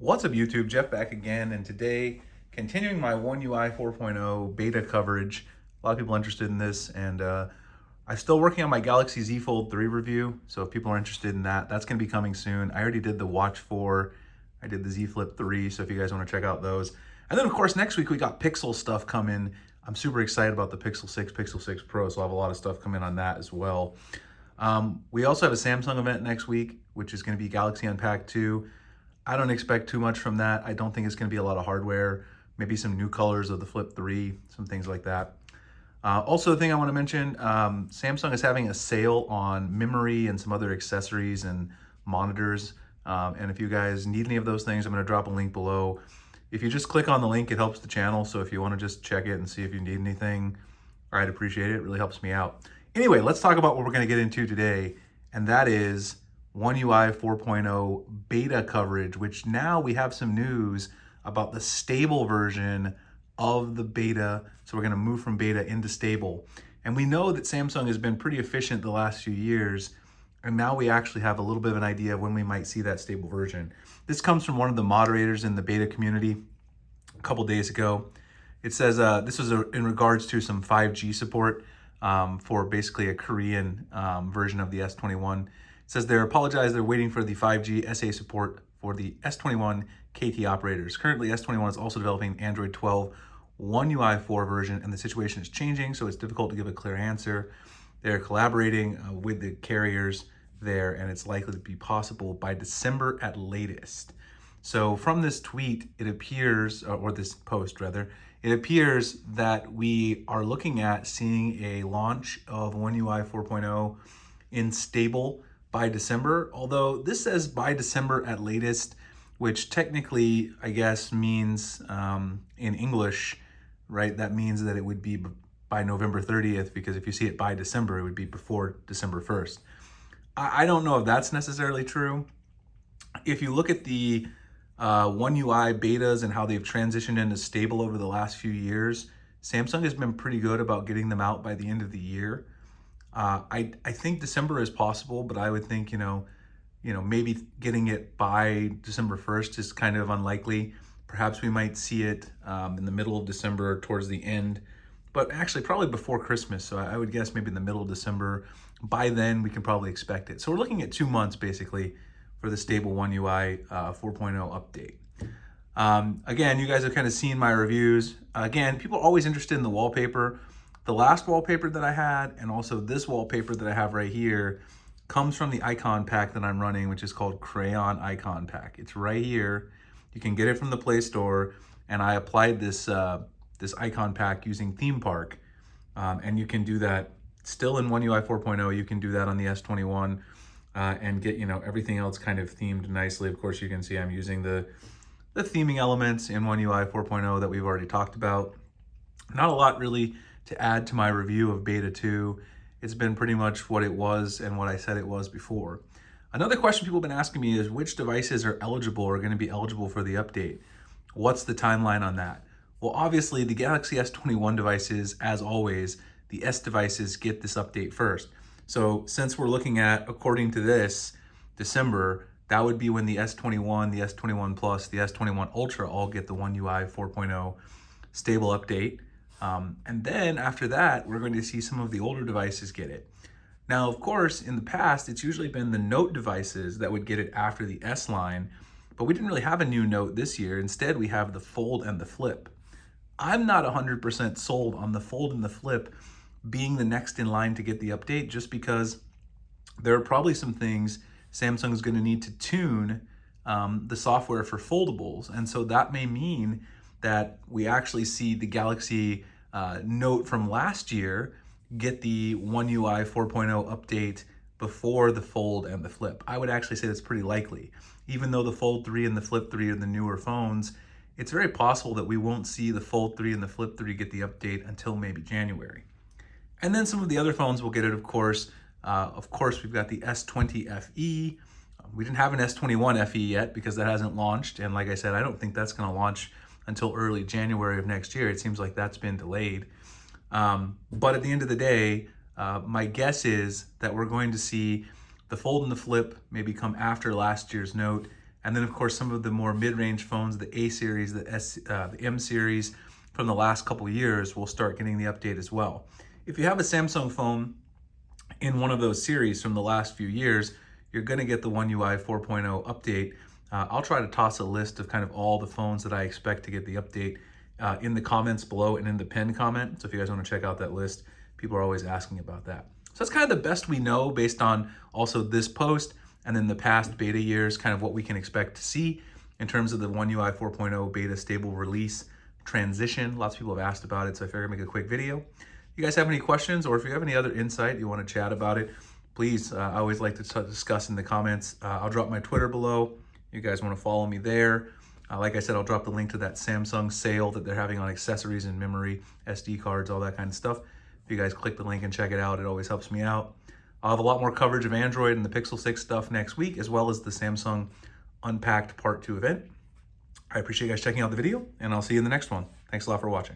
What's up YouTube, Jeff back again, and today continuing my One UI 4.0 beta coverage. A lot of people interested in this, and I'm still working on my Galaxy Z Fold 3 review, so if people are interested in that, that's going to be coming soon. I already did the Watch 4, I did the Z Flip 3, so if you guys want to check out those. And then of course next week we got Pixel stuff coming. I'm super excited about the Pixel 6, Pixel 6 Pro, so I'll have a lot of stuff coming on that as well. We also have a Samsung event next week, which is going to be Galaxy Unpacked 2. I don't expect too much from that. I don't think it's going to be a lot of hardware, maybe some new colors of the Flip 3, some things like that. Also, the thing I want to mention, Samsung is having a sale on memory and some other accessories and monitors. And if you guys need any of those things, I'm going to drop a link below. If you just click on the link, it helps the channel. So if you want to just check it and see if you need anything, I'd appreciate it. It really helps me out. Anyway, let's talk about what we're going to get into today, and that is One UI 4.0 beta coverage, which now we have some news about the stable version of the beta. So we're going to move from beta into stable. And we know that Samsung has been pretty efficient the last few years, and now we actually have a little bit of an idea of when we might see that stable version. This comes from one of the moderators in the beta community a couple days ago. It says this was in regards to some 5G support for basically a Korean version of the S21. It says they're waiting for the 5G SA support for the S21 KT operators. Currently, S21 is also developing Android 12 One UI 4 version, and the situation is changing, so it's difficult to give a clear answer. They're collaborating with the carriers there, and it's likely to be possible by December at latest. So from this tweet, it appears, or this post rather, it appears that we are looking at seeing a launch of One UI 4.0 in stable by December, although this says by December at latest, which technically, I guess, means in English, right, that means that it would be by November 30th, because if you see it by December, it would be before December 1st. I don't know if that's necessarily true. If you look at the One UI betas and how they've transitioned into stable over the last few years, Samsung has been pretty good about getting them out by the end of the year. I think December is possible, but I would think, maybe getting it by December 1st is kind of unlikely. Perhaps we might see it in the middle of December towards the end, but actually probably before Christmas. So I would guess maybe in the middle of December. By then we can probably expect it. So we're looking at 2 months basically for the stable One UI 4.0 update. Again, you guys have kind of seen my reviews. Again, people are always interested in the wallpaper. The last wallpaper that I had, and also this wallpaper that I have right here, comes from the icon pack that I'm running, which is called Crayon Icon Pack. It's right here. You can get it from the Play Store, and I applied this this icon pack using Theme Park, and you can do that still in One UI 4.0. You can do that on the S21 and get everything else kind of themed nicely. Of course, you can see I'm using the theming elements in One UI 4.0 that we've already talked about. Not a lot really to add to my review of Beta 2. It's been pretty much what it was and what I said it was before. Another question people have been asking me is which devices are going to be eligible for the update? What's the timeline on that? Well, obviously the Galaxy S21 devices, as always, the S devices get this update first. So since we're looking at, according to this, December, that would be when the S21, the S21 Plus, the S21 Ultra all get the One UI 4.0 stable update. And then after that, we're going to see some of the older devices get it. Now, of course, in the past, it's usually been the Note devices that would get it after the S line, but we didn't really have a new Note this year. Instead, we have the Fold and the Flip. I'm not 100% sold on the Fold and the Flip being the next in line to get the update, just because there are probably some things Samsung is going to need to tune the software for foldables. And so that may mean that we actually see the Galaxy Note from last year get the One UI 4.0 update before the Fold and the Flip. I would actually say that's pretty likely. Even though the Fold 3 and the Flip 3 are the newer phones, it's very possible that we won't see the Fold 3 and the Flip 3 get the update until maybe January. And then some of the other phones will get it, of course. We've got the S20 FE. We didn't have an S21 FE yet because that hasn't launched. And like I said, I don't think that's going to launch until early January of next year. It seems like that's been delayed. But at the end of the day, my guess is that we're going to see the Fold and the Flip maybe come after last year's Note, And then of course, some of the more mid-range phones, the A series, the M series from the last couple of years will start getting the update as well. If you have a Samsung phone in one of those series from the last few years, you're gonna get the One UI 4.0 update. I'll try to toss a list of kind of all the phones that I expect to get the update in the comments below and in the pinned comment. So if you guys wanna check out that list, people are always asking about that. So that's kind of the best we know based on also this post and then the past beta years, kind of what we can expect to see in terms of the One UI 4.0 beta stable release transition. Lots of people have asked about it, so I figured I'd make a quick video. If you guys have any questions or if you have any other insight, you want to chat about it, please, I always like to discuss in the comments. I'll drop my Twitter below. You guys want to follow me there. Like I said, I'll drop the link to that Samsung sale that they're having on accessories and memory, SD cards, all that kind of stuff. If you guys click the link and check it out, it always helps me out. I'll have a lot more coverage of Android and the Pixel 6 stuff next week, as well as the Samsung Unpacked Part 2 event. I appreciate you guys checking out the video, and I'll see you in the next one. Thanks a lot for watching.